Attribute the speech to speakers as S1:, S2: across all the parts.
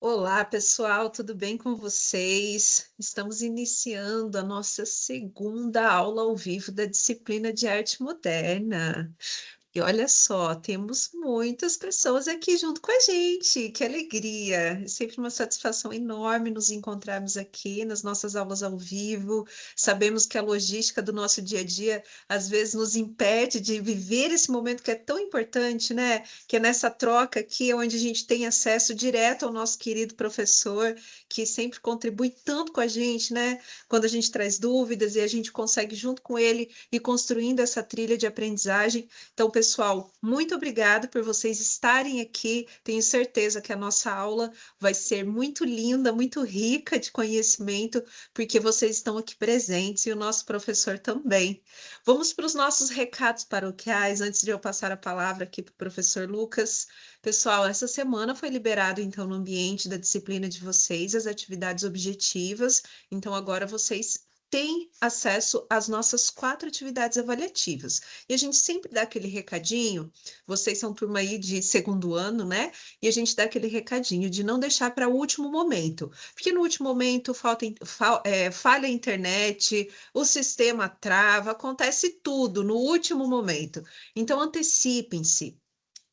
S1: Olá, pessoal, tudo bem com vocês? Estamos iniciando a nossa segunda aula ao vivo da disciplina de arte moderna. E olha só, temos muitas pessoas aqui junto com a gente. Que alegria! É sempre uma satisfação enorme nos encontrarmos aqui nas nossas aulas ao vivo. Sabemos que a logística do nosso dia a dia às vezes nos impede de viver esse momento que é tão importante, né? Que é nessa troca aqui, onde a gente tem acesso direto ao nosso querido professor, que sempre contribui tanto com a gente, né? Quando a gente traz dúvidas e a gente consegue, junto com ele, ir construindo essa trilha de aprendizagem. Então, pessoal, muito obrigada por vocês estarem aqui. Tenho certeza que a nossa aula vai ser muito linda, muito rica de conhecimento, porque vocês estão aqui presentes e o nosso professor também. Vamos para os nossos recados paroquiais, antes de eu passar a palavra aqui para o professor Lucas. Pessoal, essa semana foi liberado, então, no ambiente da disciplina de vocês, as atividades objetivas. Então, agora vocês têm acesso às nossas 4 atividades avaliativas. E a gente sempre dá aquele recadinho, vocês são turma aí de segundo ano, né? E a gente dá aquele recadinho de não deixar para o último momento, porque no último momento falha a internet, o sistema trava, acontece tudo no último momento. Então, antecipem-se.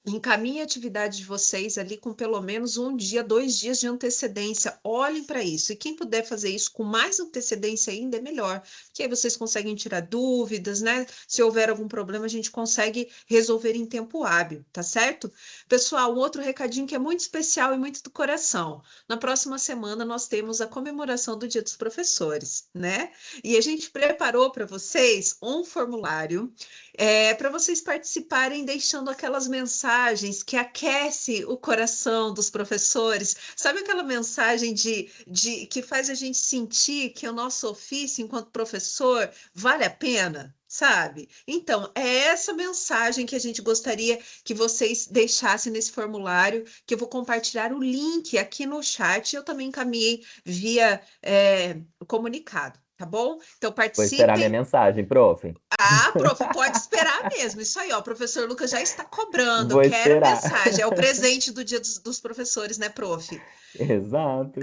S1: Encaminhe a atividade de vocês ali com pelo menos um dia, 2 dias de antecedência. Olhem para isso. E quem puder fazer isso com mais antecedência ainda é melhor, porque aí vocês conseguem tirar dúvidas, né? Se houver algum problema, a gente consegue resolver em tempo hábil, tá certo? Pessoal, um outro recadinho que é muito especial e muito do coração. Na próxima semana nós temos a comemoração do Dia dos Professores, né? E a gente preparou para vocês um formulário para vocês participarem deixando aquelas mensagens que aquece o coração dos professores. Sabe aquela mensagem que faz a gente sentir que o nosso ofício enquanto professor vale a pena? Sabe? Então, é essa mensagem que a gente gostaria que vocês deixassem nesse formulário, que eu vou compartilhar o link aqui no chat. Eu também encaminhei via comunicado, tá bom? Então,
S2: Vou esperar minha
S1: participem.
S2: mensagem, prof.
S1: Ah, prof, pode esperar mesmo. Isso aí, ó, o professor Lucas já está cobrando.
S2: Vou
S1: Quero
S2: esperar.
S1: mensagem. É o presente do Dia dos Professores, né, prof?
S2: Exato.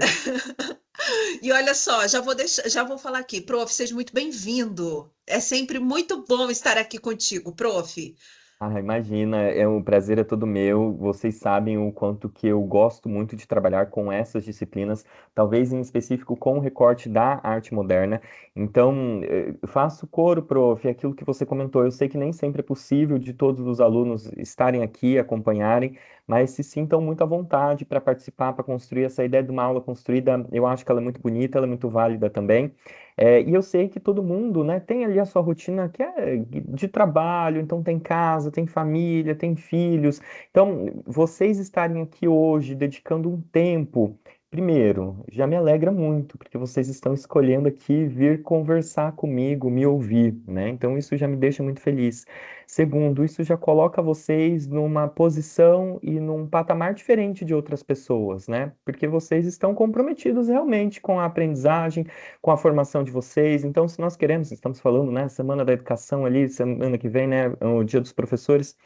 S1: E olha só, já vou falar aqui, prof, seja muito bem-vindo. É sempre muito bom estar aqui contigo, prof.
S2: Ah, imagina, o prazer é todo meu. Vocês sabem o quanto que eu gosto muito de trabalhar com essas disciplinas, talvez em específico com o recorte da arte moderna. Então, faço coro, prof, aquilo que você comentou. Eu sei que nem sempre é possível de todos os alunos estarem aqui, acompanharem, mas se sintam muito à vontade para participar, para construir essa ideia de uma aula construída. Eu acho que ela é muito bonita, ela é muito válida também. E eu sei que todo mundo, né, tem ali a sua rotina que é de trabalho, então tem casa, tem família, tem filhos. Então, vocês estarem aqui hoje dedicando um tempo, primeiro, já me alegra muito, porque vocês estão escolhendo aqui vir conversar comigo, me ouvir, né? Então, isso já me deixa muito feliz. Segundo, isso já coloca vocês numa posição e num patamar diferente de outras pessoas, né? Porque vocês estão comprometidos realmente com a aprendizagem, com a formação de vocês. Então, se nós queremos, estamos falando, né, Semana da Educação ali, semana que vem, né, o Dia dos Professores,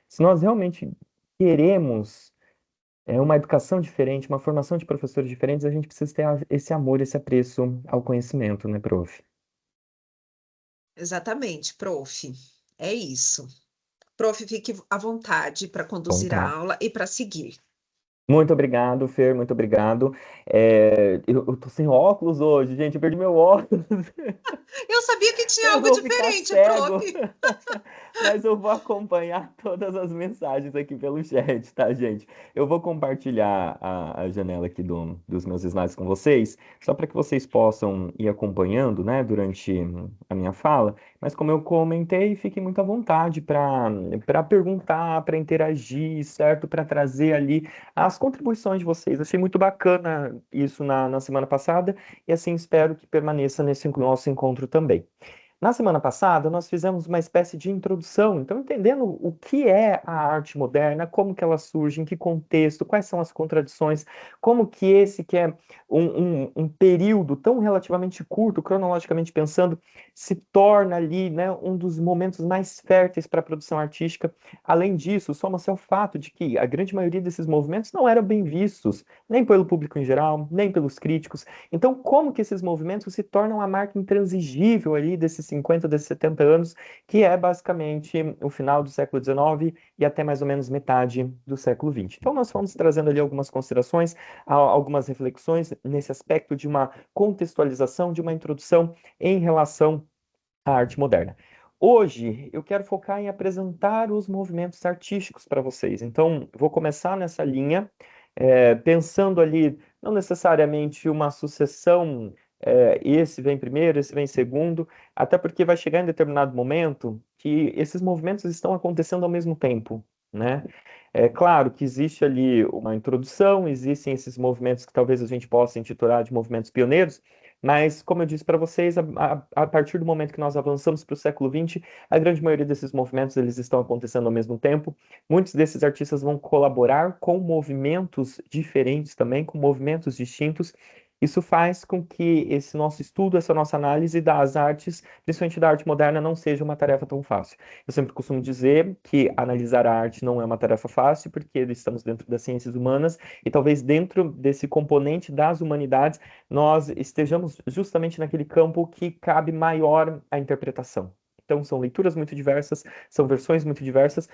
S2: se nós realmente queremos uma educação diferente, uma formação de professores diferentes, a gente precisa ter esse amor, esse apreço ao conhecimento, né, prof?
S1: Exatamente, prof. É isso. Prof, fique à vontade para
S2: Bom,
S1: conduzir a
S2: tá.
S1: aula e para seguir.
S2: Muito obrigado, Fer, muito obrigado. Eu tô sem óculos hoje, gente, eu perdi meu óculos.
S1: Eu sabia que tinha
S2: Eu
S1: algo
S2: vou ficar
S1: diferente, prof.
S2: cego, mas eu vou acompanhar todas as mensagens aqui pelo chat, tá, gente? Eu vou compartilhar a janela aqui dos meus slides com vocês, só para que vocês possam ir acompanhando, né, durante a minha fala. Mas como eu comentei, fiquem muito à vontade para perguntar, para interagir, certo? Para trazer ali as contribuições de vocês. Achei muito bacana isso na semana passada e assim espero que permaneça nesse nosso encontro também. Na semana passada, nós fizemos uma espécie de introdução, então entendendo o que é a arte moderna, como que ela surge, em que contexto, quais são as contradições, como que esse que é um período tão relativamente curto, cronologicamente pensando, se torna ali, né, um dos momentos mais férteis para a produção artística. Além disso, soma-se ao fato de que a grande maioria desses movimentos não eram bem vistos, nem pelo público em geral, nem pelos críticos. Então, como que esses movimentos se tornam a marca intransigível ali desses 50, desses 70 anos, que é basicamente o final do século XIX e até mais ou menos metade do século XX. Então, nós fomos trazendo ali algumas considerações, algumas reflexões nesse aspecto de uma contextualização, de uma introdução em relação à arte moderna. Hoje, eu quero focar em apresentar os movimentos artísticos para vocês. Então, vou começar nessa linha, pensando ali, não necessariamente uma sucessão, esse vem primeiro, esse vem segundo, até porque vai chegar em determinado momento que esses movimentos estão acontecendo ao mesmo tempo, né? É claro que existe ali uma introdução, existem esses movimentos que talvez a gente possa intitular de movimentos pioneiros, mas, como eu disse para vocês, a partir do momento que nós avançamos para o século XX, a grande maioria desses movimentos eles estão acontecendo ao mesmo tempo. Muitos desses artistas vão colaborar com movimentos diferentes também, com movimentos distintos. Isso faz com que esse nosso estudo, essa nossa análise das artes, principalmente da arte moderna, não seja uma tarefa tão fácil. Eu sempre costumo dizer que analisar a arte não é uma tarefa fácil, porque estamos dentro das ciências humanas e talvez dentro desse componente das humanidades nós estejamos justamente naquele campo que cabe maior à interpretação. Então, são leituras muito diversas, são versões muito diversas,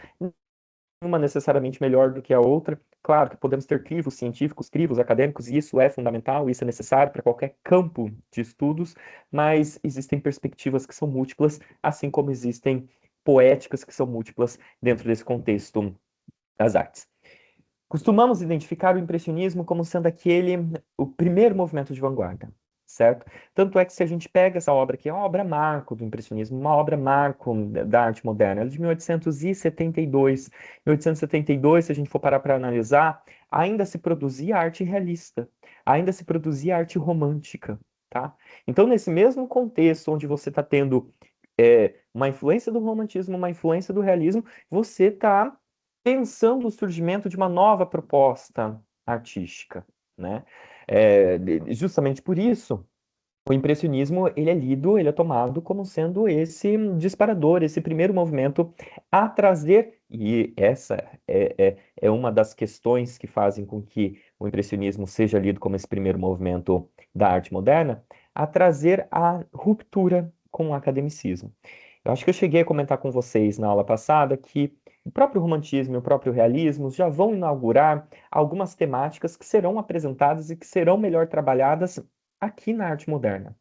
S2: uma necessariamente melhor do que a outra. Claro que podemos ter crivos científicos, crivos acadêmicos, e isso é fundamental, isso é necessário para qualquer campo de estudos, mas existem perspectivas que são múltiplas, assim como existem poéticas que são múltiplas dentro desse contexto das artes. Costumamos identificar o impressionismo como sendo o primeiro movimento de vanguarda, certo? Tanto é que se a gente pega essa obra que é uma obra marco do impressionismo, uma obra marco da arte moderna, ela é de 1872. 1872, se a gente for parar para analisar, ainda se produzia arte realista, ainda se produzia arte romântica, tá? Então, nesse mesmo contexto onde você está tendo uma influência do romantismo, uma influência do realismo, você está pensando o surgimento de uma nova proposta artística, né? Justamente por isso, o impressionismo ele é lido, ele é tomado como sendo esse disparador, esse primeiro movimento a trazer, e essa é uma das questões que fazem com que o impressionismo seja lido como esse primeiro movimento da arte moderna, a trazer a ruptura com o academicismo. Eu acho que eu cheguei a comentar com vocês na aula passada que o próprio romantismo e o próprio realismo já vão inaugurar algumas temáticas que serão apresentadas e que serão melhor trabalhadas aqui na arte moderna.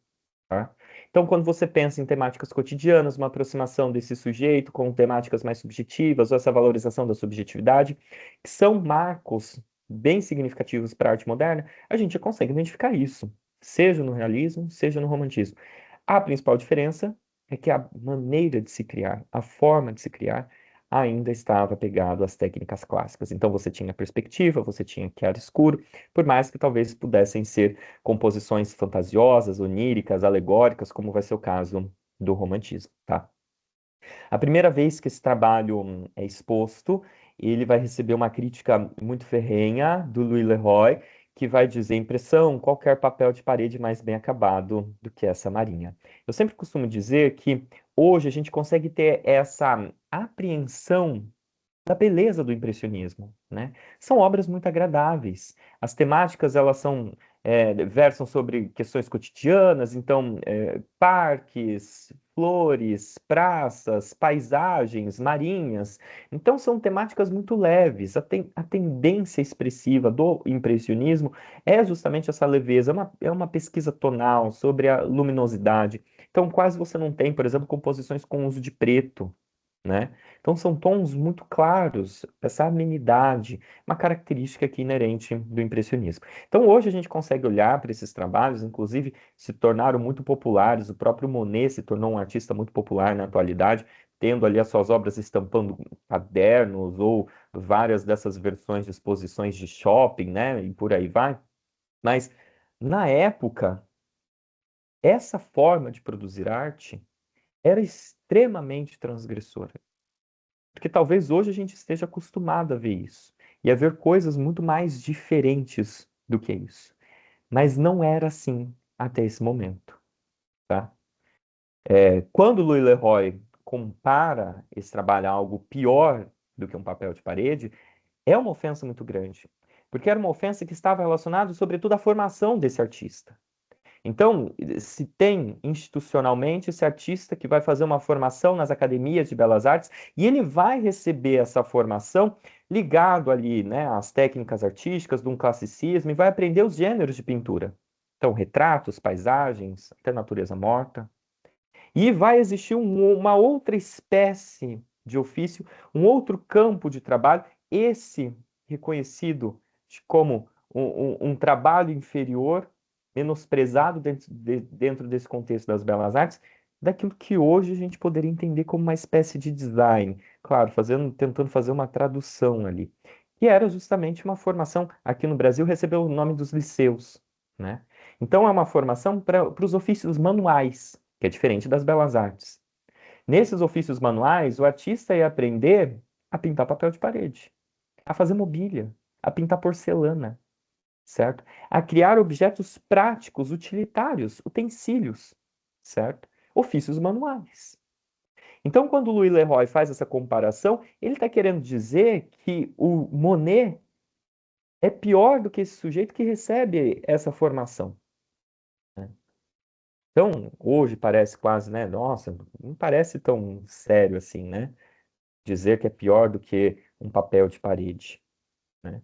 S2: Tá? Então, quando você pensa em temáticas cotidianas, uma aproximação desse sujeito com temáticas mais subjetivas, ou essa valorização da subjetividade, que são marcos bem significativos para a arte moderna, a gente já consegue identificar isso, seja no realismo, seja no romantismo. A principal diferença é que a maneira de se criar, a forma de se criar, ainda estava pegado às técnicas clássicas. Então, você tinha perspectiva, você tinha chiaro escuro, por mais que talvez pudessem ser composições fantasiosas, oníricas, alegóricas, como vai ser o caso do romantismo, tá? A primeira vez que esse trabalho é exposto, ele vai receber uma crítica muito ferrenha do Louis Leroy, que vai dizer impressão, qualquer papel de parede mais bem acabado do que essa marinha. Eu sempre costumo dizer que hoje a gente consegue ter essa apreensão da beleza do impressionismo, né? São obras muito agradáveis. As temáticas, elas versam sobre questões cotidianas, então, parques, flores, praças, paisagens, marinhas. Então, são temáticas muito leves. A tendência expressiva do impressionismo é justamente essa leveza, é uma pesquisa tonal sobre a luminosidade. Então, quase você não tem, por exemplo, composições com uso de preto, né? Então são tons muito claros, essa amenidade, uma característica aqui inerente do impressionismo. Então hoje a gente consegue olhar para esses trabalhos, inclusive se tornaram muito populares, o próprio Monet se tornou um artista muito popular na atualidade, tendo ali as suas obras estampando cadernos ou várias dessas versões de exposições de shopping, né? E por aí vai. Mas na época, essa forma de produzir arte era extremamente transgressora. Porque talvez hoje a gente esteja acostumado a ver isso e a ver coisas muito mais diferentes do que isso. Mas não era assim até esse momento, tá? Quando Louis Leroy compara esse trabalho a algo pior do que um papel de parede, é uma ofensa muito grande, porque era uma ofensa que estava relacionada, sobretudo, à formação desse artista. Então, se tem institucionalmente esse artista que vai fazer uma formação nas academias de belas artes e ele vai receber essa formação ligado ali, né, às técnicas artísticas, de um classicismo, e vai aprender os gêneros de pintura. Então, retratos, paisagens, até natureza morta. E vai existir uma outra espécie de ofício, um outro campo de trabalho, esse reconhecido como um trabalho inferior, menosprezado dentro desse contexto das belas artes, daquilo que hoje a gente poderia entender como uma espécie de design. Claro, tentando fazer uma tradução ali. Que era justamente uma formação, aqui no Brasil recebeu o nome dos liceus, né? Então é uma formação para os ofícios manuais, que é diferente das belas artes. Nesses ofícios manuais, o artista ia aprender a pintar papel de parede, a fazer mobília, a pintar porcelana, certo? A criar objetos práticos, utilitários, utensílios, certo? Ofícios manuais. Então, quando o Louis Leroy faz essa comparação, ele está querendo dizer que o Monet é pior do que esse sujeito que recebe essa formação, né? Então, hoje parece quase, né? Nossa, não parece tão sério assim, né? Dizer que é pior do que um papel de parede, né?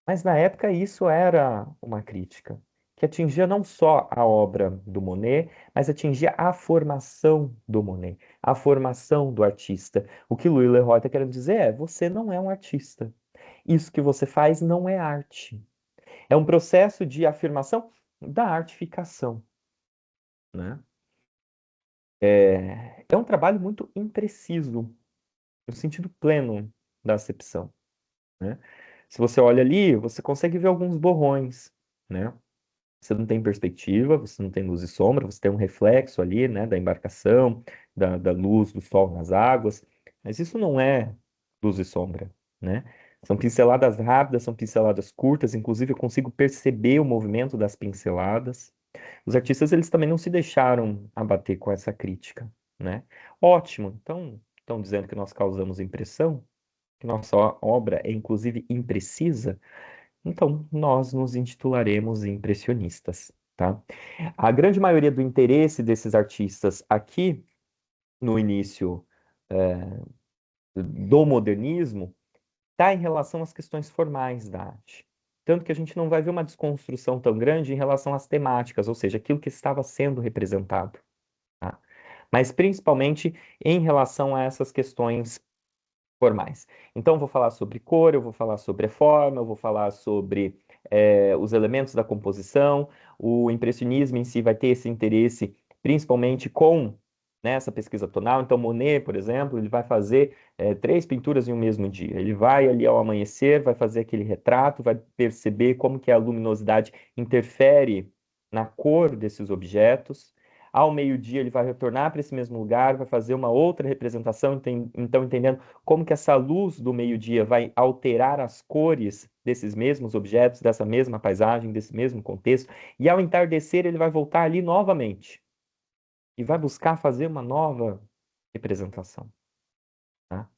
S2: Mas na época isso era uma crítica, que atingia não só a obra do Monet, mas atingia a formação do Monet, a formação do artista. O que Louis Leroy está querendo dizer é: você não é um artista. Isso que você faz não é arte. É um processo de afirmação da artificação, né? É um trabalho muito impreciso, no sentido pleno da acepção, né? Se você olha ali, você consegue ver alguns borrões, né? Você não tem perspectiva, você não tem luz e sombra, você tem um reflexo ali, né, da embarcação, da luz do sol nas águas, mas isso não é luz e sombra, né? São pinceladas rápidas, são pinceladas curtas, inclusive eu consigo perceber o movimento das pinceladas. Os artistas, eles também não se deixaram abater com essa crítica, né? Ótimo, então estão dizendo que nós causamos impressão, que nossa obra é inclusive imprecisa, então nós nos intitularemos impressionistas, tá? A grande maioria do interesse desses artistas aqui no início do modernismo está em relação às questões formais da arte. Tanto que a gente não vai ver uma desconstrução tão grande em relação às temáticas, ou seja, aquilo que estava sendo representado, tá? Mas principalmente em relação a essas questões formais. Então, eu vou falar sobre cor, eu vou falar sobre a forma, eu vou falar sobre os elementos da composição. O impressionismo em si vai ter esse interesse principalmente com, né, essa pesquisa tonal. Então, Monet, por exemplo, ele vai fazer 3 pinturas em um mesmo dia. Ele vai ali ao amanhecer, vai fazer aquele retrato, vai perceber como que a luminosidade interfere na cor desses objetos. Ao meio-dia, ele vai retornar para esse mesmo lugar, vai fazer uma outra representação, então entendendo como que essa luz do meio-dia vai alterar as cores desses mesmos objetos, dessa mesma paisagem, desse mesmo contexto, e ao entardecer ele vai voltar ali novamente e vai buscar fazer uma nova representação, tá?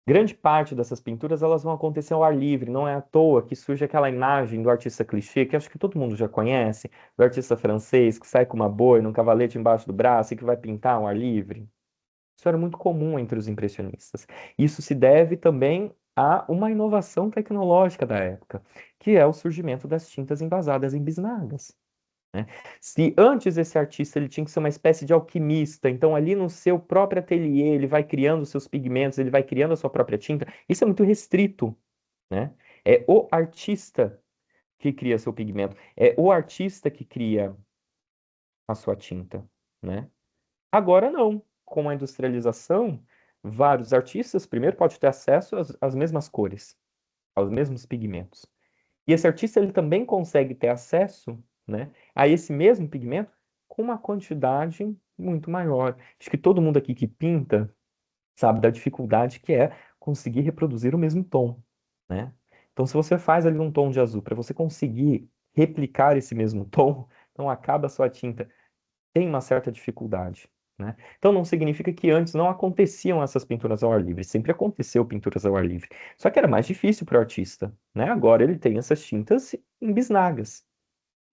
S2: Grande parte dessas pinturas elas vão acontecer ao ar livre, não é à toa que surge aquela imagem do artista clichê, que acho que todo mundo já conhece, do artista francês que sai com uma boina, um cavalete embaixo do braço e que vai pintar ao ar livre. Isso era muito comum entre os impressionistas. Isso se deve também a uma inovação tecnológica da época, que é o surgimento das tintas envasadas em bisnagas, né? Se antes esse artista ele tinha que ser uma espécie de alquimista, então ali no seu próprio ateliê ele vai criando seus pigmentos, ele vai criando a sua própria tinta, isso é muito restrito, né? É o artista que cria seu pigmento, é o artista que cria a sua tinta, né? Agora não. Com a industrialização, vários artistas, primeiro, podem ter acesso às mesmas cores, aos mesmos pigmentos. E esse artista ele também consegue ter acesso, né, a esse mesmo pigmento com uma quantidade muito maior. Acho que todo mundo aqui que pinta sabe da dificuldade que é conseguir reproduzir o mesmo tom, né? Então, se você faz ali um tom de azul, para você conseguir replicar esse mesmo tom, então acaba a sua tinta, tem uma certa dificuldade, né? Então, não significa que antes não aconteciam essas pinturas ao ar livre, sempre aconteceu pinturas ao ar livre, só que era mais difícil para o artista, né? Agora ele tem essas tintas em bisnagas.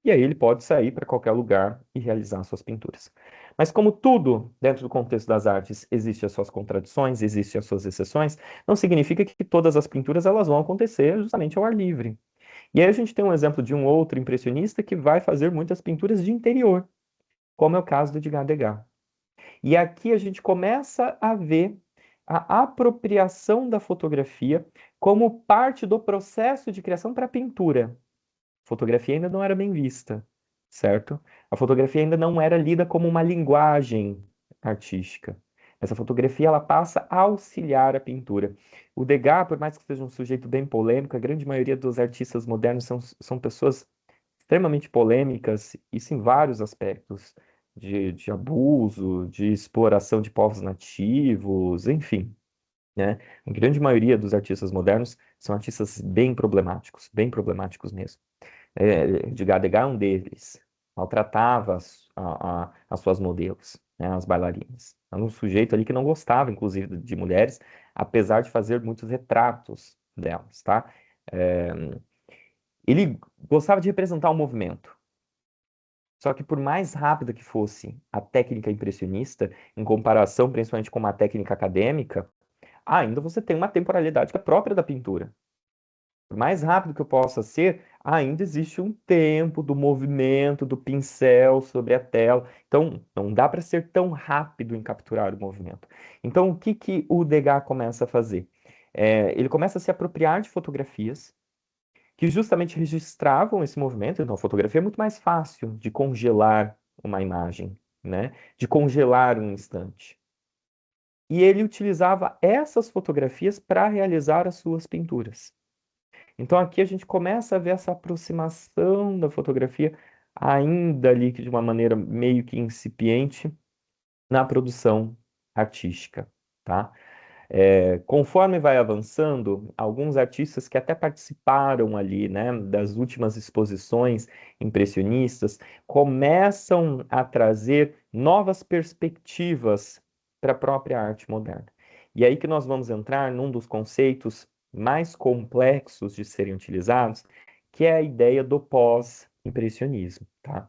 S2: E aí ele pode sair para qualquer lugar e realizar suas pinturas. Mas como tudo dentro do contexto das artes existe as suas contradições, existe as suas exceções, não significa que todas as pinturas elas vão acontecer justamente ao ar livre. E aí a gente tem um exemplo de um outro impressionista que vai fazer muitas pinturas de interior, como é o caso do Edgar Degas. E aqui a gente começa a ver a apropriação da fotografia como parte do processo de criação para a pintura. Fotografia ainda não era bem vista, certo? A fotografia ainda não era lida como uma linguagem artística. Essa fotografia ela passa a auxiliar a pintura. O Degas, por mais que seja um sujeito bem polêmico, a grande maioria dos artistas modernos são pessoas extremamente polêmicas, isso em vários aspectos, de abuso, de exploração de povos nativos, enfim, né? A grande maioria dos artistas modernos são artistas bem problemáticos mesmo. Edgar Degas é um deles. Maltratava as suas modelos, né, as bailarinas. Era um sujeito ali que não gostava, inclusive, de mulheres, apesar de fazer muitos retratos delas, tá? É, ele gostava de representar o movimento. Só que por mais rápida que fosse a técnica impressionista, em comparação principalmente com uma técnica acadêmica, ainda você tem uma temporalidade que é própria da pintura. Por mais rápido que eu possa ser, ainda existe um tempo do movimento do pincel sobre a tela. Então, não dá para ser tão rápido em capturar o movimento. Então, o que que o Degas começa a fazer? Ele começa a se apropriar de fotografias que justamente registravam esse movimento. Então, a fotografia é muito mais fácil de congelar uma imagem, né? De congelar um instante. E ele utilizava essas fotografias para realizar as suas pinturas. Então aqui a gente começa a ver essa aproximação da fotografia, ainda ali de uma maneira meio que incipiente, na produção artística, tá? Conforme vai avançando, alguns artistas que até participaram ali, né, das últimas exposições impressionistas, começam a trazer novas perspectivas para a própria arte moderna. E aí que nós vamos entrar num dos conceitos mais complexos de serem utilizados, que é a ideia do pós-impressionismo, tá?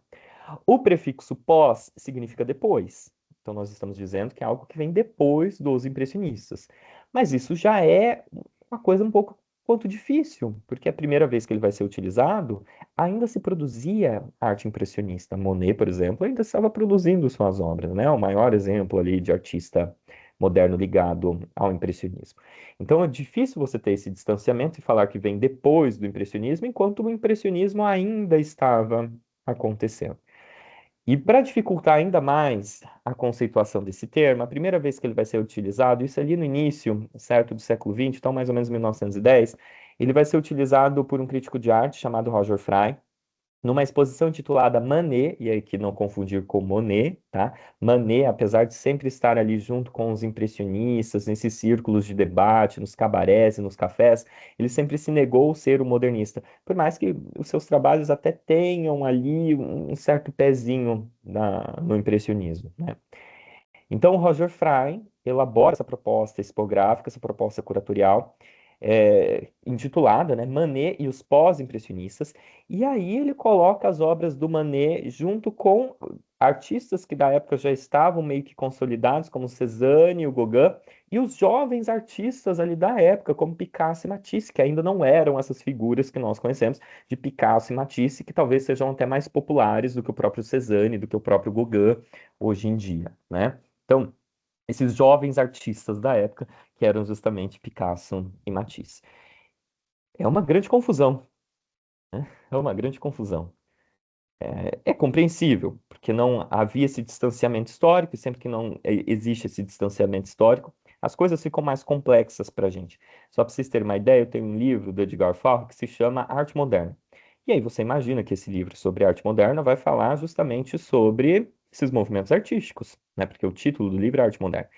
S2: O prefixo pós significa depois. Então, nós estamos dizendo que é algo que vem depois dos impressionistas. Mas isso já é uma coisa um pouco quanto difícil, porque a primeira vez que ele vai ser utilizado, ainda se produzia arte impressionista. Monet, por exemplo, ainda estava produzindo suas obras, né? O maior exemplo ali de artista moderno ligado ao impressionismo. Então, é difícil você ter esse distanciamento e falar que vem depois do impressionismo, enquanto o impressionismo ainda estava acontecendo. E para dificultar ainda mais a conceituação desse termo, a primeira vez que ele vai ser utilizado, isso ali no início, certo, do século XX, então mais ou menos 1910, ele vai ser utilizado por um crítico de arte chamado Roger Fry, numa exposição intitulada Manet, e aí que não confundir com Monet, tá? Manet, apesar de sempre estar ali junto com os impressionistas, nesses círculos de debate, nos cabarés e nos cafés, ele sempre se negou a ser um modernista, por mais que os seus trabalhos até tenham ali um certo pezinho no impressionismo, né? Então, o Roger Fry elabora essa proposta expográfica, essa proposta curatorial, intitulada, né, Manet e os pós-impressionistas, e aí ele coloca as obras do Manet junto com artistas que da época já estavam meio que consolidados, como Cézanne e o Gauguin, e os jovens artistas ali da época, como Picasso e Matisse, que ainda não eram essas figuras que nós conhecemos, de Picasso e Matisse, que talvez sejam até mais populares do que o próprio Cézanne, do que o próprio Gauguin hoje em dia, né? Então, esses jovens artistas da época, que eram justamente Picasso e Matisse. É uma grande confusão, né? É uma grande confusão. É compreensível, porque não havia esse distanciamento histórico, e sempre que não existe esse distanciamento histórico, as coisas ficam mais complexas para a gente. Só para vocês terem uma ideia, eu tenho um livro do Edgar Faure que se chama Arte Moderna. E aí você imagina que esse livro sobre arte moderna vai falar justamente sobre esses movimentos artísticos, né? Porque o título do livro é Arte Moderna.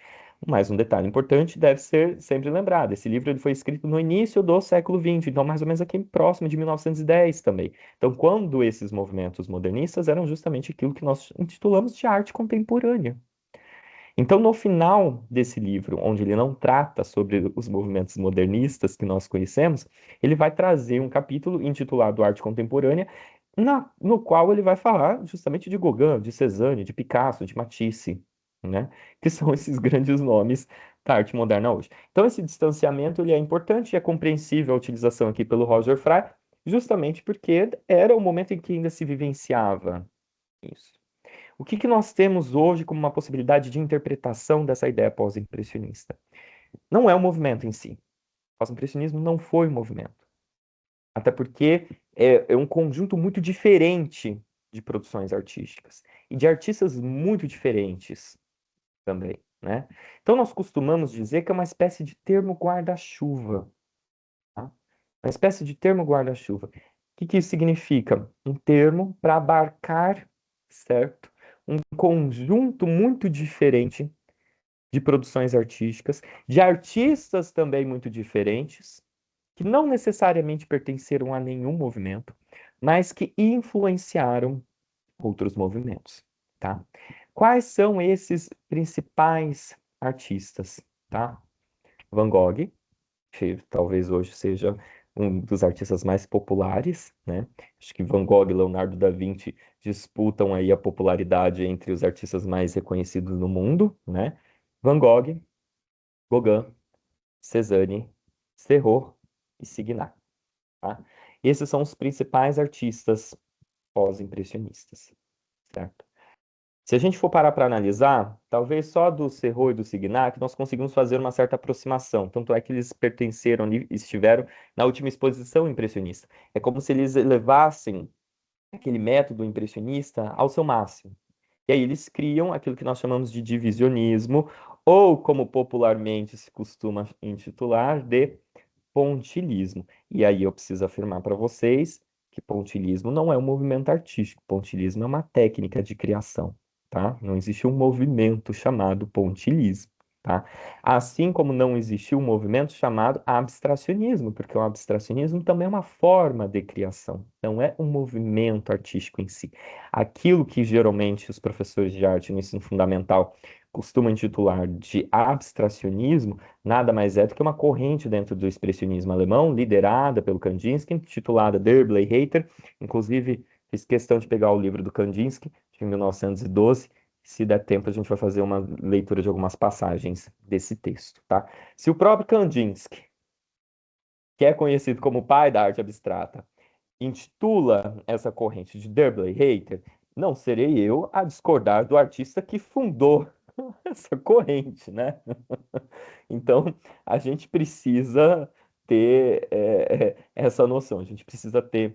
S2: Mais um detalhe importante deve ser sempre lembrado. Esse livro ele foi escrito no início do século XX, então mais ou menos aqui próximo de 1910 também. Então, quando esses movimentos modernistas eram justamente aquilo que nós intitulamos de arte contemporânea. Então, no final desse livro, onde ele não trata sobre os movimentos modernistas que nós conhecemos, ele vai trazer um capítulo intitulado Arte Contemporânea, no qual ele vai falar justamente de Gauguin, de Cézanne, de Picasso, de Matisse, né? Que são esses grandes nomes da arte moderna hoje. Então, esse distanciamento ele é importante e é compreensível a utilização aqui pelo Roger Fry, justamente porque era o momento em que ainda se vivenciava isso. O que que nós temos hoje como uma possibilidade de interpretação dessa ideia pós-impressionista? Não é o movimento em si. O pós-impressionismo não foi um movimento. Até porque é um conjunto muito diferente de produções artísticas e de artistas muito diferentes também, né? Então nós costumamos dizer que é uma espécie de termo guarda-chuva, tá? Uma espécie de termo guarda-chuva. O que que isso significa? Um termo para abarcar, certo? Um conjunto muito diferente de produções artísticas, de artistas também muito diferentes, que não necessariamente pertenceram a nenhum movimento, mas que influenciaram outros movimentos, tá? Quais são esses principais artistas, tá? Van Gogh, que talvez hoje seja um dos artistas mais populares, né? Acho que Van Gogh e Leonardo da Vinci disputam aí a popularidade entre os artistas mais reconhecidos no mundo, né? Van Gogh, Gauguin, Cézanne, Serrault e Signac, tá? Esses são os principais artistas pós-impressionistas, certo? Se a gente for parar para analisar, talvez só do Serrault e do Signac nós conseguimos fazer uma certa aproximação. Tanto é que eles pertenceram ali, estiveram na última exposição impressionista. É como se eles elevassem aquele método impressionista ao seu máximo. E aí eles criam aquilo que nós chamamos de divisionismo, ou como popularmente se costuma intitular, de pontilhismo. E aí eu preciso afirmar para vocês que pontilhismo não é um movimento artístico, pontilhismo é uma técnica de criação, tá? Não existe um movimento chamado pontilhismo, tá? Assim como não existe um movimento chamado abstracionismo, porque o abstracionismo também é uma forma de criação, não é um movimento artístico em si. Aquilo que geralmente os professores de arte no ensino fundamental costumam intitular de abstracionismo nada mais é do que uma corrente dentro do expressionismo alemão, liderada pelo Kandinsky, intitulada Der Bleireiter. Inclusive, fiz questão de pegar o livro do Kandinsky, de 1912. Se der tempo, a gente vai fazer uma leitura de algumas passagens desse texto, tá? Se o próprio Kandinsky, que é conhecido como o pai da arte abstrata, intitula essa corrente de Der Bleireiter, não serei eu a discordar do artista que fundou essa corrente, né? Então, a gente precisa ter essa noção, a gente precisa ter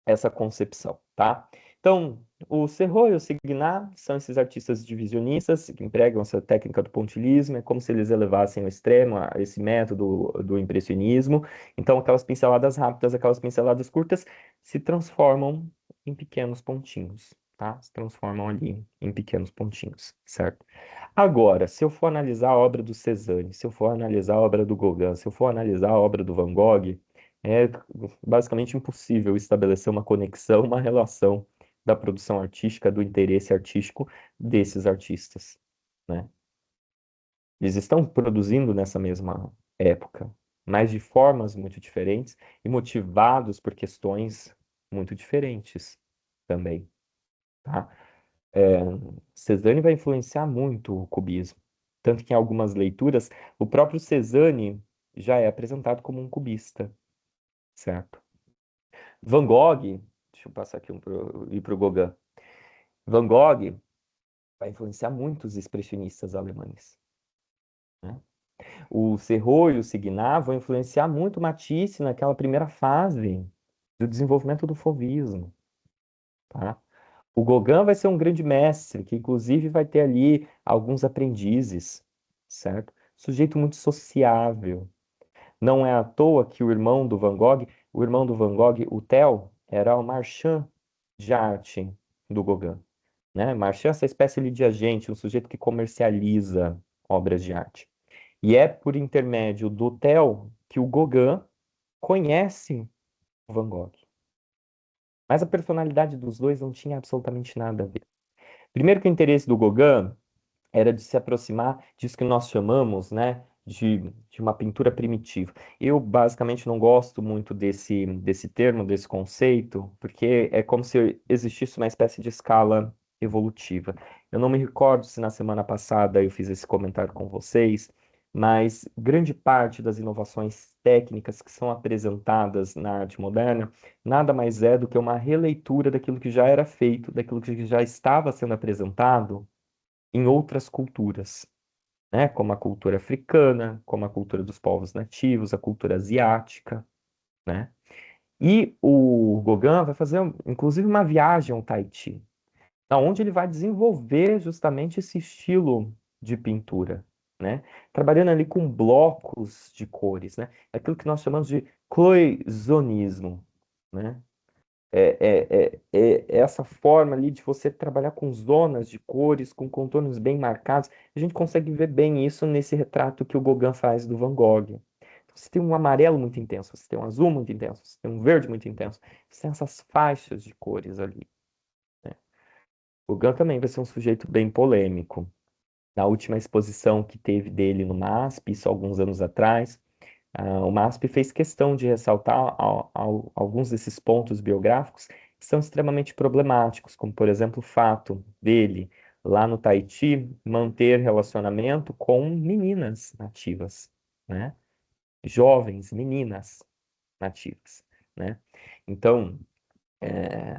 S2: essa concepção, tá? Então, o Serrault e o Signac são esses artistas divisionistas que empregam essa técnica do pontilhismo, é como se eles elevassem ao extremo esse método do impressionismo. Então, aquelas pinceladas rápidas, aquelas pinceladas curtas se transformam em pequenos pontinhos, tá? Se transformam ali em pequenos pontinhos, certo? Agora, se eu for analisar a obra do Cézanne, se eu for analisar a obra do Gauguin, se eu for analisar a obra do Van Gogh, é basicamente impossível estabelecer uma conexão, uma relação da produção artística, do interesse artístico desses artistas, né? Eles estão produzindo nessa mesma época, mas de formas muito diferentes e motivados por questões muito diferentes também, tá? É, Cézanne vai influenciar muito o cubismo, tanto que em algumas leituras o próprio Cézanne já é apresentado como um cubista, certo? Van Gogh, deixa eu passar aqui ir para o Gauguin. Van Gogh vai influenciar muitos expressionistas alemães, né? O Serrault e o Signac vão influenciar muito Matisse naquela primeira fase do desenvolvimento do fauvismo, tá? O Gauguin vai ser um grande mestre, que inclusive vai ter ali alguns aprendizes, certo? Sujeito muito sociável. Não é à toa que o irmão do Van Gogh, o Theo, era o marchand de arte do Gauguin. né? Marchand é essa espécie ali de agente, um sujeito que comercializa obras de arte. E é por intermédio do Theo que o Gauguin conhece o Van Gogh. Mas a personalidade dos dois não tinha absolutamente nada a ver. Primeiro que o interesse do Gauguin era de se aproximar disso que nós chamamos, né, de uma pintura primitiva. Eu, basicamente, não gosto muito desse termo, desse conceito, porque é como se existisse uma espécie de escala evolutiva. Eu não me recordo se na semana passada eu fiz esse comentário com vocês, mas grande parte das inovações técnicas que são apresentadas na arte moderna nada mais é do que uma releitura daquilo que já era feito, daquilo que já estava sendo apresentado em outras culturas, né? Como a cultura africana, como a cultura dos povos nativos, a cultura asiática, né? E o Gauguin vai fazer, inclusive, uma viagem ao Tahiti, onde ele vai desenvolver justamente esse estilo de pintura, né? Trabalhando ali com blocos de cores, né? Aquilo que nós chamamos de cloisonnismo, né? É essa forma ali de você trabalhar com zonas de cores, com contornos bem marcados. A gente consegue ver bem isso nesse retrato que o Gauguin faz do Van Gogh. Então, você tem um amarelo muito intenso, você tem um azul muito intenso, você tem um verde muito intenso. Você tem essas faixas de cores ali, né? O Gauguin também vai ser um sujeito bem polêmico. Na última exposição que teve dele no MASP, isso há alguns anos atrás, o MASP fez questão de ressaltar alguns desses pontos biográficos que são extremamente problemáticos, como, por exemplo, o fato dele, lá no Tahiti, manter relacionamento com meninas nativas, né? Jovens meninas nativas, né? Então,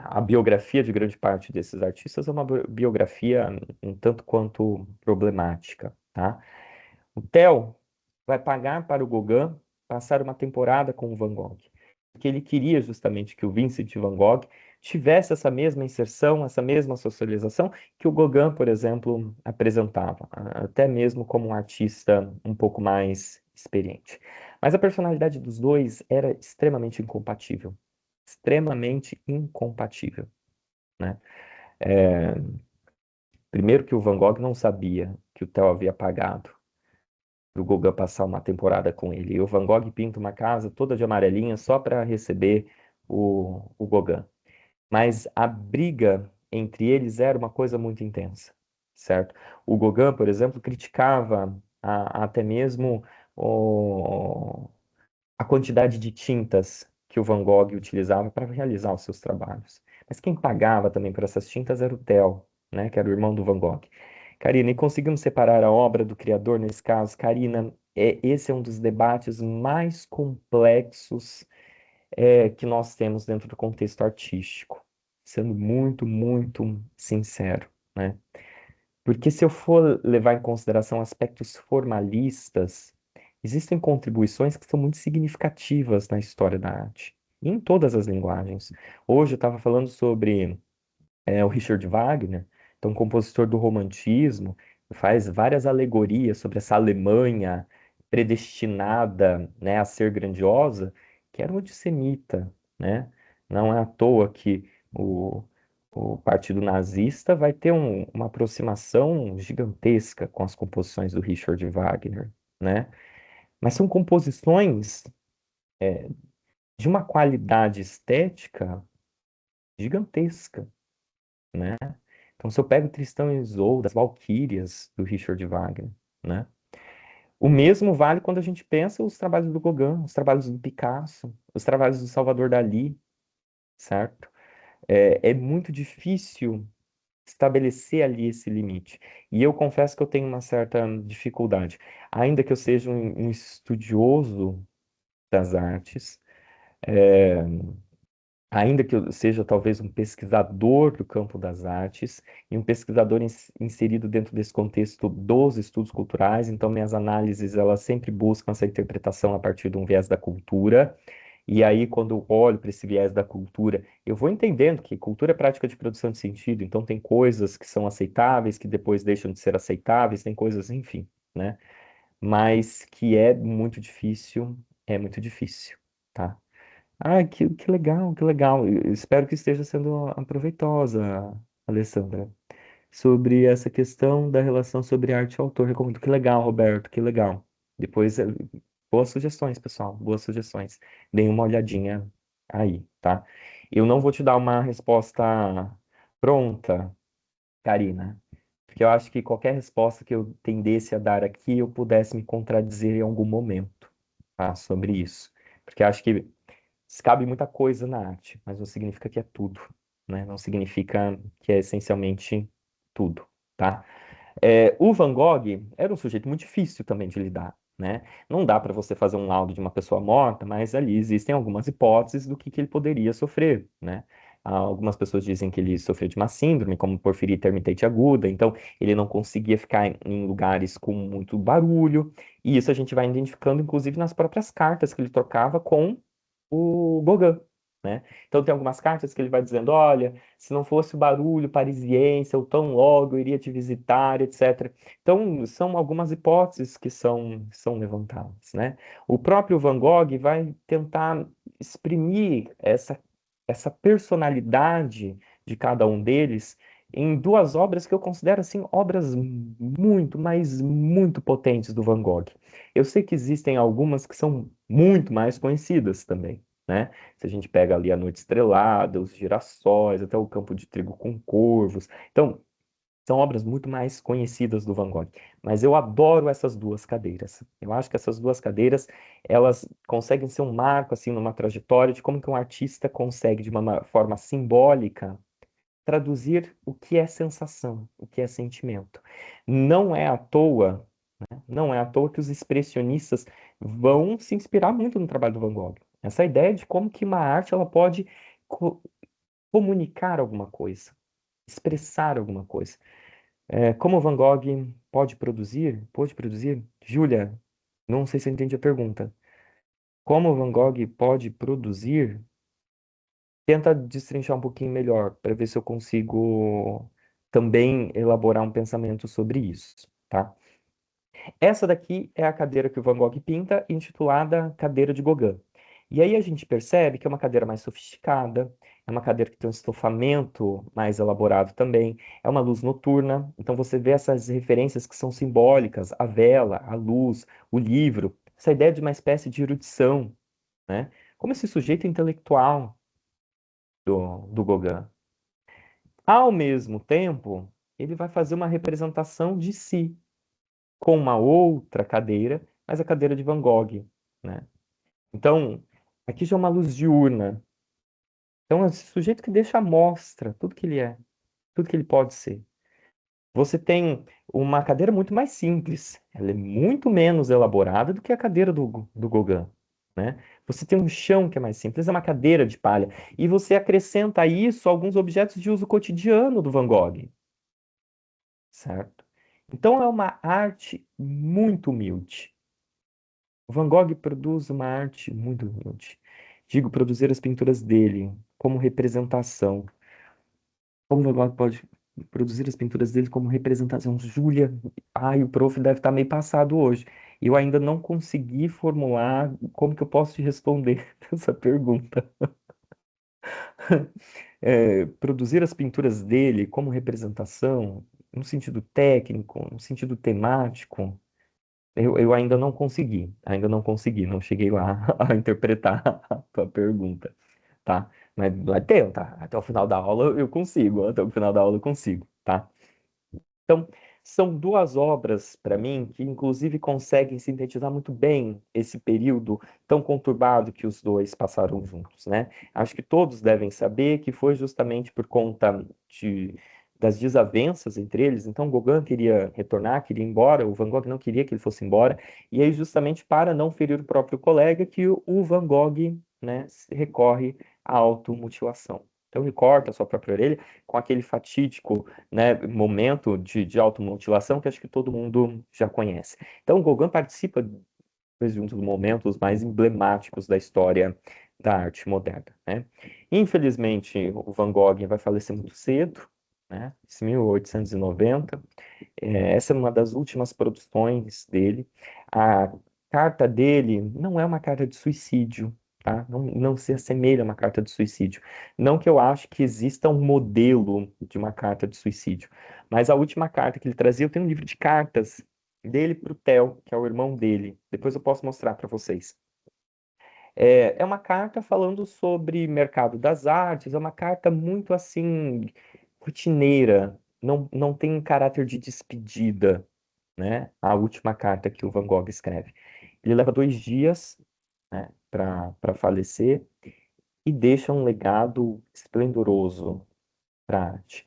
S2: a biografia de grande parte desses artistas é uma biografia um tanto quanto problemática, tá? O Theo vai pagar para o Gauguin passar uma temporada com o Van Gogh, porque ele queria justamente que o Vincent Van Gogh tivesse essa mesma inserção, essa mesma socialização que o Gauguin, por exemplo, apresentava, até mesmo como um artista um pouco mais experiente. Mas a personalidade dos dois era extremamente incompatível, né? É, primeiro que o Van Gogh não sabia que o Theo havia pagado o Gauguin passar uma temporada com ele. E o Van Gogh pinta uma casa toda de amarelinha só para receber o Gauguin. Mas a briga entre eles era uma coisa muito intensa, certo? O Gauguin, por exemplo, criticava até mesmo a quantidade de tintas que o Van Gogh utilizava para realizar os seus trabalhos. Mas quem pagava também por essas tintas era o Theo, né, que era o irmão do Van Gogh. Karina, e conseguimos separar a obra do criador nesse caso? Karina, esse é um dos debates mais complexos que nós temos dentro do contexto artístico, sendo muito, muito sincero, né? Porque se eu for levar em consideração aspectos formalistas, existem contribuições que são muito significativas na história da arte, em todas as linguagens. Hoje eu estava falando sobre o Richard Wagner, então compositor do Romantismo, faz várias alegorias sobre essa Alemanha predestinada, né, a ser grandiosa, que era um antissemita, né? Não é à toa que o Partido Nazista vai ter uma aproximação gigantesca com as composições do Richard Wagner, né? Mas são composições de uma qualidade estética gigantesca, né? Então, se eu pego Tristão e Isolda, as Valquírias do Richard Wagner, né? O mesmo vale quando a gente pensa os trabalhos do Gauguin, os trabalhos do Picasso, os trabalhos do Salvador Dalí, certo? É muito difícil estabelecer ali esse limite. E eu confesso que eu tenho uma certa dificuldade. Ainda que eu seja um estudioso das artes, é, ainda que eu seja talvez um pesquisador do campo das artes e um pesquisador inserido dentro desse contexto dos estudos culturais, então minhas análises elas sempre buscam essa interpretação a partir de um viés da cultura. E aí, quando eu olho para esse viés da cultura, eu vou entendendo que cultura é prática de produção de sentido, então tem coisas que são aceitáveis, que depois deixam de ser aceitáveis, tem coisas, enfim, né? Mas que é muito difícil, tá? Ah, que legal, que legal. Eu espero que esteja sendo proveitosa, Alessandra. sobre essa questão da relação sobre arte e autor. Recomendo. Que legal, Roberto, que legal. Depois, boas sugestões, pessoal, boas sugestões. Deem uma olhadinha aí, tá? Eu não vou te dar uma resposta pronta, Karina, porque eu acho que qualquer resposta que eu tendesse a dar aqui, eu pudesse me contradizer em algum momento, tá? Sobre isso. Porque eu acho que cabe muita coisa na arte, mas não significa que é tudo, né? Não significa que é essencialmente tudo, tá? O Van Gogh era um sujeito muito difícil também de lidar, né? Não dá para você fazer um laudo de uma pessoa morta, mas ali existem algumas hipóteses do que ele poderia sofrer, né? Algumas pessoas dizem que ele sofreu de uma síndrome, como porfirite intermitente aguda, então ele não conseguia ficar em lugares com muito barulho, e isso a gente vai identificando, inclusive, nas próprias cartas que ele trocava com o Gauguin, né? Então tem algumas cartas que ele vai dizendo, olha, se não fosse o barulho parisiense, eu tão logo iria te visitar, etc. Então são algumas hipóteses que são levantadas, né? O próprio Van Gogh vai tentar exprimir essa personalidade de cada um deles em duas obras que eu considero assim obras muito, mas muito potentes do Van Gogh. Eu sei que existem algumas que são muito mais conhecidas também, né? Se a gente pega ali a Noite Estrelada, os Girassóis, até o Campo de Trigo com Corvos. Então, são obras muito mais conhecidas do Van Gogh. Mas eu adoro essas duas cadeiras. Eu acho que essas duas cadeiras, elas conseguem ser um marco, assim, numa trajetória de como que um artista consegue, de uma forma simbólica, traduzir o que é sensação, o que é sentimento. Não é à toa, não é à toa que os expressionistas vão se inspirar muito no trabalho do Van Gogh. Essa ideia de como que uma arte ela pode co- comunicar alguma coisa, expressar alguma coisa. Como o Van Gogh pode produzir? Pode produzir? Júlia, não sei se eu entendi a pergunta. Como o Van Gogh pode produzir? Tenta destrinchar um pouquinho melhor para ver se eu consigo também elaborar um pensamento sobre isso, tá? Essa daqui é a cadeira que o Van Gogh pinta, intitulada Cadeira de Gauguin. E aí a gente percebe que é uma cadeira mais sofisticada, é uma cadeira que tem um estofamento mais elaborado também, é uma luz noturna, então você vê essas referências que são simbólicas, a vela, a luz, o livro, essa ideia de uma espécie de erudição, né? Como esse sujeito intelectual do Gauguin. Ao mesmo tempo, ele vai fazer uma representação de si, com uma outra cadeira, mas a cadeira de Van Gogh, né? Então, aqui já é uma luz diurna. Então, é esse sujeito que deixa à mostra tudo que ele é, tudo que ele pode ser. Você tem uma cadeira muito mais simples, ela é muito menos elaborada do que a cadeira do Gauguin, né? Você tem um chão que é mais simples, é uma cadeira de palha, e você acrescenta a isso alguns objetos de uso cotidiano do Van Gogh, certo? Então é uma arte muito humilde. O Van Gogh produz uma arte muito humilde. Digo, produzir as pinturas dele como representação. Como o Van Gogh pode produzir as pinturas dele como representação? Júlia, ai, o prof deve estar meio passado hoje. Eu ainda não consegui formular como que eu posso te responder essa pergunta. Produzir as pinturas dele como representação, no sentido técnico, no sentido temático. Eu ainda não consegui, não cheguei lá a interpretar a tua pergunta, tá? Mas até o final da aula eu consigo, até o final da aula eu consigo, tá? Então, são duas obras, para mim, que inclusive conseguem sintetizar muito bem esse período tão conturbado que os dois passaram juntos, né? Acho que todos devem saber que foi justamente por conta das desavenças entre eles. Então, Gauguin queria retornar, queria ir embora, o Van Gogh não queria que ele fosse embora, e aí, justamente para não ferir o próprio colega, que o Van Gogh, né, recorre à automutilação. Então, ele corta a sua própria orelha com aquele fatídico, né, momento de automutilação que acho que todo mundo já conhece. Então, o Gauguin participa de um dos momentos mais emblemáticos da história da arte moderna, né? Infelizmente, o Van Gogh vai falecer muito cedo, né? Em 1890. Essa é uma das últimas produções dele. A carta dele não é uma carta de suicídio, tá? Não se assemelha a uma carta de suicídio. Não que eu acho que exista um modelo de uma carta de suicídio, mas a última carta que ele trazia, eu tenho um livro de cartas dele para o Theo, que é o irmão dele. Depois eu posso mostrar para vocês. É uma carta falando sobre mercado das artes, é uma carta muito assim, rotineira, não tem um caráter de despedida, né? A última carta que o Van Gogh escreve. Ele leva 2 dias, né, para falecer e deixa um legado esplendoroso para a arte.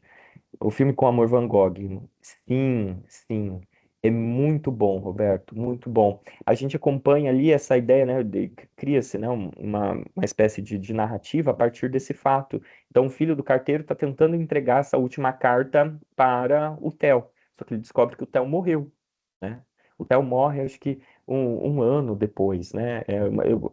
S2: O filme Com Amor Van Gogh, sim, sim, é muito bom, Roberto, muito bom. A gente acompanha ali essa ideia, né, cria-se, né, uma espécie de narrativa a partir desse fato. Então, o filho do carteiro está tentando entregar essa última carta para o Theo, só que ele descobre que o Theo morreu, né? O Theo morre, acho que um ano depois, né?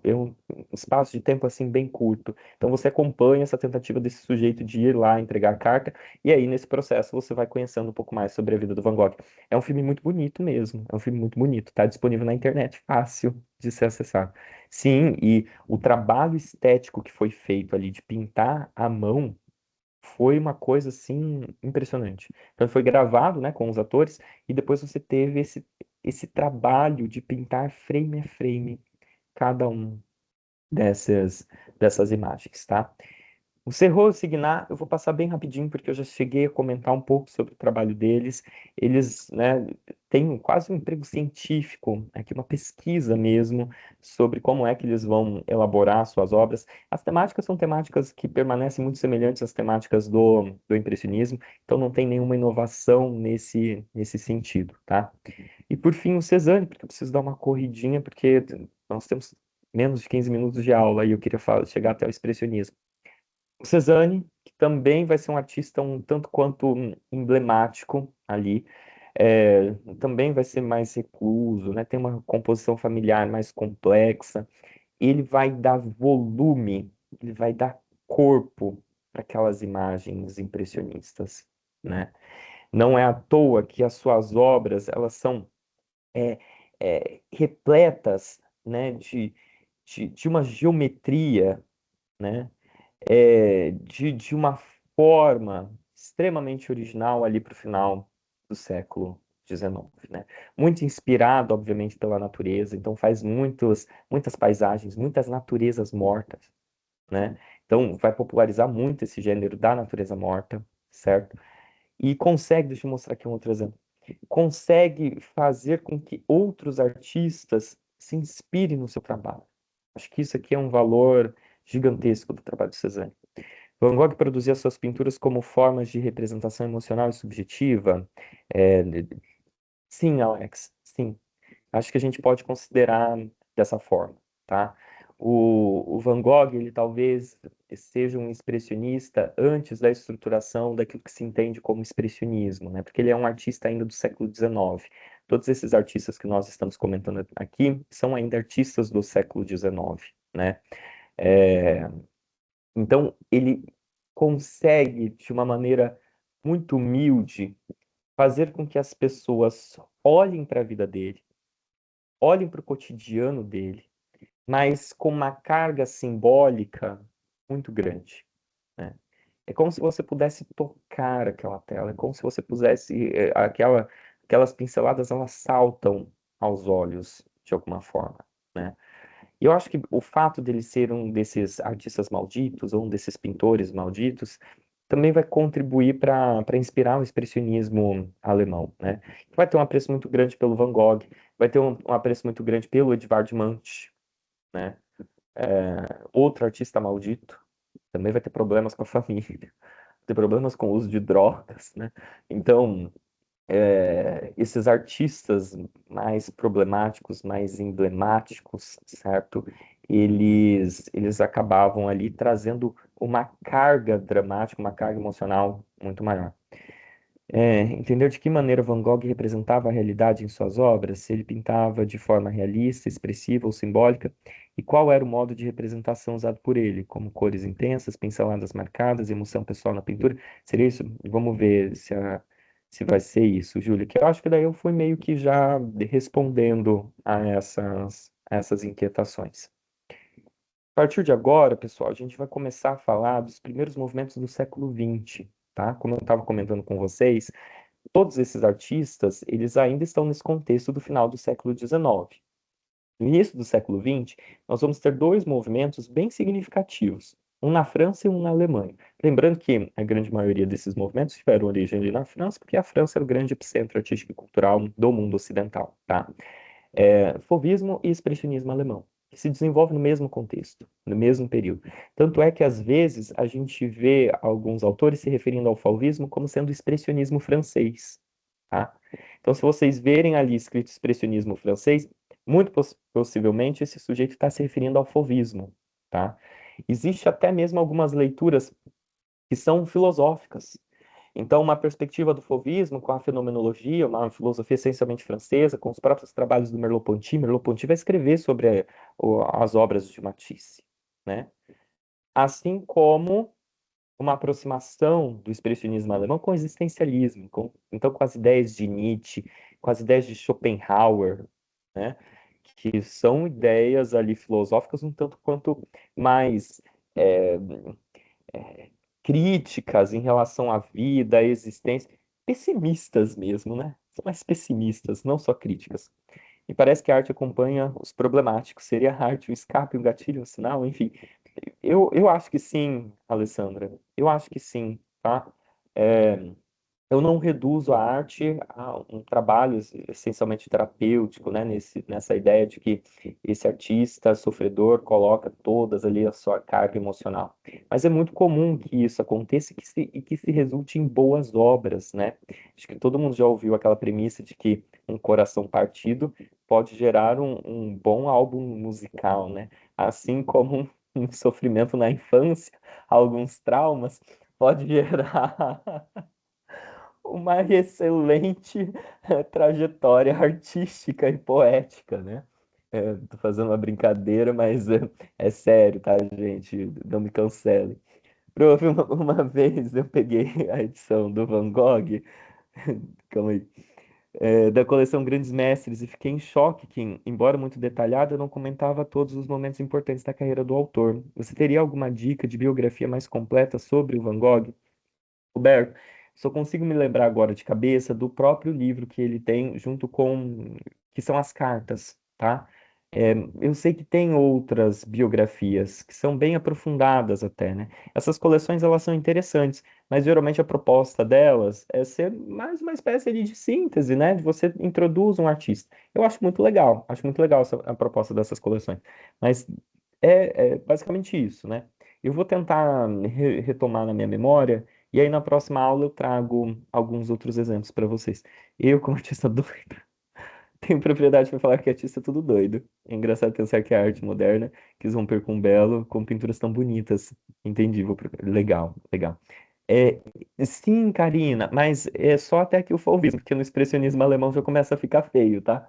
S2: Um espaço de tempo assim bem curto. Então, você acompanha essa tentativa desse sujeito de ir lá entregar a carta e aí, nesse processo, você vai conhecendo um pouco mais sobre a vida do Van Gogh. É um filme muito bonito mesmo. É um filme muito bonito. Tá disponível na internet, fácil de ser acessado. Sim, e o trabalho estético que foi feito ali de pintar à mão foi uma coisa assim impressionante. Então foi gravado, né, com os atores e depois você teve esse trabalho de pintar frame a frame cada um dessas dessas imagens, tá? O Cerro Signar, eu vou passar bem rapidinho, porque eu já cheguei a comentar um pouco sobre o trabalho deles. Eles, né, têm quase um emprego científico, aqui uma pesquisa mesmo, sobre como é que eles vão elaborar suas obras. As temáticas são temáticas que permanecem muito semelhantes às temáticas do impressionismo, então não tem nenhuma inovação nesse sentido, tá? E por fim, o Cezanne, porque eu preciso dar uma corridinha, porque nós temos menos de 15 minutos de aula e eu queria chegar até o expressionismo. O Cezanne, que também vai ser um artista um tanto quanto emblemático ali, também vai ser mais recluso, né? Tem uma composição familiar mais complexa. Ele vai dar volume, ele vai dar corpo para aquelas imagens impressionistas, né? Não é à toa que as suas obras, elas são é, repletas, né, de uma geometria, né? De uma forma extremamente original ali para o final do século XIX, né? Muito inspirado, obviamente, pela natureza, então faz muitas paisagens, muitas naturezas mortas, né? Então vai popularizar muito esse gênero da natureza morta, certo? E consegue, deixa eu mostrar aqui um outro exemplo, consegue fazer com que outros artistas se inspirem no seu trabalho. Acho que isso aqui é um valor gigantesco do trabalho de Cezanne. Van Gogh produzia suas pinturas como formas de representação emocional e subjetiva? É, sim, Alex, sim. Acho que a gente pode considerar dessa forma, tá? O Van Gogh, ele talvez seja um expressionista antes da estruturação daquilo que se entende como expressionismo, né? Porque ele é um artista ainda do século XIX. Todos esses artistas que nós estamos comentando aqui são ainda artistas do século XIX, né? É, então, ele consegue, de uma maneira muito humilde, fazer com que as pessoas olhem para a vida dele, olhem para o cotidiano dele, mas com uma carga simbólica muito grande, né? É como se você pudesse tocar aquela tela, é como se você pudesse, aquelas pinceladas, elas saltam aos olhos de alguma forma, né? E eu acho que o fato dele ser um desses artistas malditos, ou um desses pintores malditos, também vai contribuir para inspirar o expressionismo alemão, né? Vai ter um apreço muito grande pelo Van Gogh, vai ter um apreço muito grande pelo Edvard Munch, né? Outro artista maldito, também vai ter problemas com a família, ter problemas com o uso de drogas, né? Então, esses artistas mais problemáticos, mais emblemáticos, certo? Eles acabavam ali trazendo uma carga dramática, uma carga emocional muito maior. Entender de que maneira Van Gogh representava a realidade em suas obras, se ele pintava de forma realista, expressiva ou simbólica, e qual era o modo de representação usado por ele, como cores intensas, pinceladas marcadas, emoção pessoal na pintura. Seria isso? Vamos ver se vai ser isso, Júlia, que eu acho que daí eu fui meio que já respondendo a essas inquietações. partir de agora, pessoal, a gente vai começar a falar dos primeiros movimentos do século XX, tá? Como eu estava comentando com vocês, todos esses artistas, eles ainda estão nesse contexto do final do século XIX. No início do século XX, nós vamos ter dois movimentos bem significativos, um na França e um na Alemanha. Lembrando que a grande maioria desses movimentos tiveram origem ali na França, porque a França era o grande epicentro artístico e cultural do mundo ocidental, tá? Fauvismo e expressionismo alemão, que se desenvolvem no mesmo contexto, no mesmo período. Tanto é que, às vezes, a gente vê alguns autores se referindo ao fauvismo como sendo expressionismo francês, tá? Então, se vocês verem ali escrito expressionismo francês, muito possivelmente esse sujeito está se referindo ao fauvismo, tá? Existe até mesmo algumas leituras que são filosóficas. Então, uma perspectiva do fauvismo com a fenomenologia, uma filosofia essencialmente francesa, com os próprios trabalhos do Merleau-Ponty. Merleau-Ponty vai escrever sobre as obras de Matisse, né? Assim como uma aproximação do expressionismo alemão com o existencialismo, então com as ideias de Nietzsche, com as ideias de Schopenhauer, né? Que são ideias ali filosóficas um tanto quanto mais é, críticas em relação à vida, à existência, pessimistas mesmo, né? São mais pessimistas, não só críticas. E parece que a arte acompanha os problemáticos. Seria a arte um escape, um gatilho, um sinal, enfim. Eu acho que sim, Alessandra. Eu acho que sim, tá? É, eu não reduzo a arte a um trabalho essencialmente terapêutico, né? Nessa ideia de que esse artista sofredor coloca todas ali a sua carga emocional. Mas é muito comum que isso aconteça e que se resulte em boas obras, né? Acho que todo mundo já ouviu aquela premissa de que um coração partido pode gerar um bom álbum musical, né? Assim como um sofrimento na infância, alguns traumas, pode gerar uma excelente trajetória artística e poética, né? Tô fazendo uma brincadeira, mas é sério, tá, gente? Não me cancelem. Prof, uma vez eu peguei a edição do Van Gogh, calma aí, da coleção Grandes Mestres e fiquei em choque que, embora muito detalhada, eu não comentava todos os momentos importantes da carreira do autor. Você teria alguma dica de biografia mais completa sobre o Van Gogh? Roberto, só consigo me lembrar agora de cabeça do próprio livro que ele tem junto com, que são as cartas, tá? Eu sei que tem outras biografias que são bem aprofundadas até, né? Essas coleções elas são interessantes, mas geralmente a proposta delas é ser mais uma espécie ali de síntese, né? De você introduz um artista. Eu acho muito legal a proposta dessas coleções, mas é basicamente isso, né? Eu vou tentar retomar na minha memória e aí, na próxima aula, eu trago alguns outros exemplos para vocês. Eu, como artista doido, tenho propriedade para falar que artista é tudo doido. É engraçado pensar que a arte moderna quis romper com o belo, com pinturas tão bonitas. Entendi, legal, legal. É, sim, Karina, mas é só até que o fauvismo, porque no expressionismo alemão já começa a ficar feio, tá?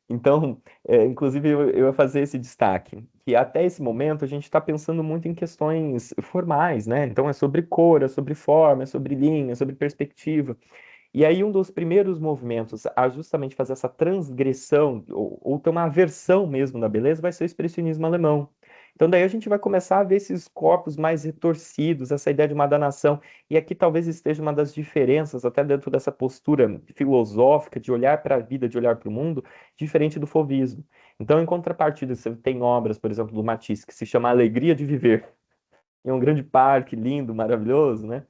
S2: Então, inclusive, eu ia fazer esse destaque, que até esse momento a gente está pensando muito em questões formais, né? Então, é sobre cor, é sobre forma, é sobre linha, é sobre perspectiva. E aí, um dos primeiros movimentos a justamente fazer essa transgressão, ou ter uma aversão mesmo da beleza, vai ser o expressionismo alemão. Então, daí a gente vai começar a ver esses corpos mais retorcidos, essa ideia de uma danação. E aqui talvez esteja uma das diferenças, até dentro dessa postura filosófica, de olhar para a vida, de olhar para o mundo, diferente do fauvismo. Então, em contrapartida, você tem obras, por exemplo, do Matisse, que se chama Alegria de Viver. É um grande parque lindo, maravilhoso, né?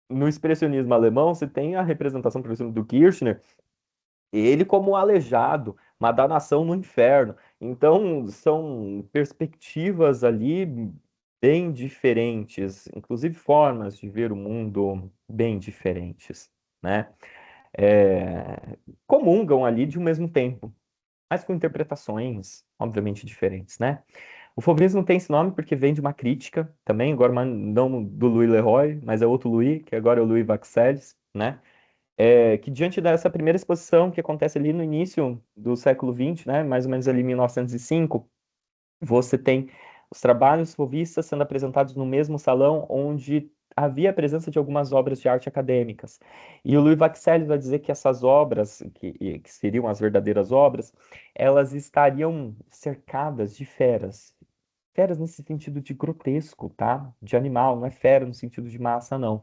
S2: No expressionismo alemão, você tem a representação, por exemplo, do Kirchner, ele como um aleijado, uma danação no inferno. Então, são perspectivas ali bem diferentes, inclusive formas de ver o mundo bem diferentes, né? Comungam ali de um mesmo tempo, mas com interpretações, obviamente, diferentes, né? O fauvismo tem esse nome porque vem de uma crítica também, agora não do Louis Leroy, mas é outro Louis, que agora é o Louis Vaxelles, né? Que diante dessa primeira exposição que acontece ali no início do século XX, né? Mais ou menos ali em 1905, você tem os trabalhos fauvistas sendo apresentados no mesmo salão onde havia a presença de algumas obras de arte acadêmicas. E o Louis Vaxelles vai dizer que essas obras, que seriam as verdadeiras obras, elas estariam cercadas de feras, feras nesse sentido de grotesco, tá? De animal, não é fera no sentido de massa, não.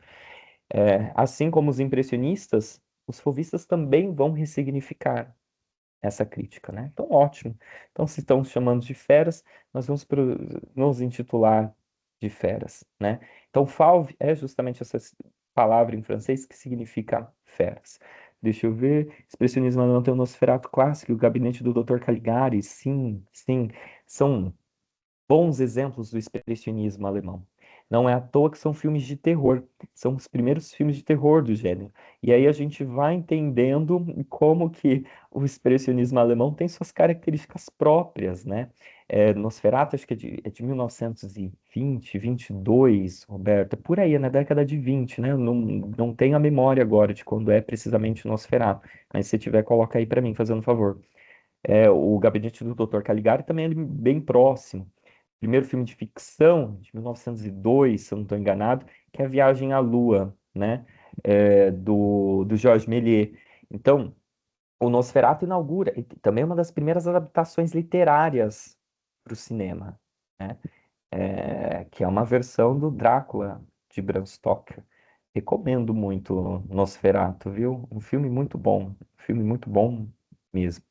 S2: Assim como os impressionistas, os fauvistas também vão ressignificar essa crítica, né? Então, ótimo. Então, se estão chamando de feras, nós vamos nos intitular de feras, né? Então, fauve é justamente essa palavra em francês que significa feras. Deixa eu ver. Expressionismo alemão tem o Nosferatu clássico, o Gabinete do Dr. Caligari. Sim, sim. São bons exemplos do expressionismo alemão. Não é à toa que são filmes de terror, são os primeiros filmes de terror do gênero. E aí a gente vai entendendo como que o expressionismo alemão tem suas características próprias, né? Nosferatu, acho que é de 1920, 22, Roberto, é por aí, é na década de 20, né? Eu não tenho a memória agora de quando é precisamente Nosferatu, mas se tiver, coloca aí para mim, fazendo um favor. O Gabinete do Dr. Caligari também é bem próximo. Primeiro filme de ficção, de 1902, se eu não estou enganado, que é A Viagem à Lua, né? Do Georges Méliès. Então, o Nosferatu inaugura, e também é uma das primeiras adaptações literárias para o cinema, né? Que é uma versão do Drácula de Bram Stoker. Recomendo muito Nosferatu, viu? Um filme muito bom mesmo.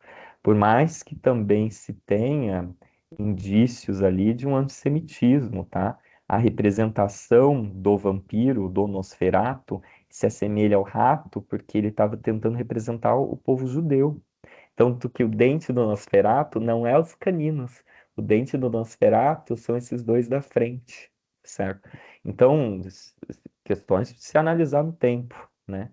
S2: Por mais que também se tenha indícios ali de um antissemitismo, tá? A representação do vampiro, do Nosferatu, se assemelha ao rato porque ele estava tentando representar o povo judeu. Tanto que o dente do Nosferatu não é os caninos. O dente do Nosferatu são esses dois da frente, certo? Então, questões de se analisar no tempo, né?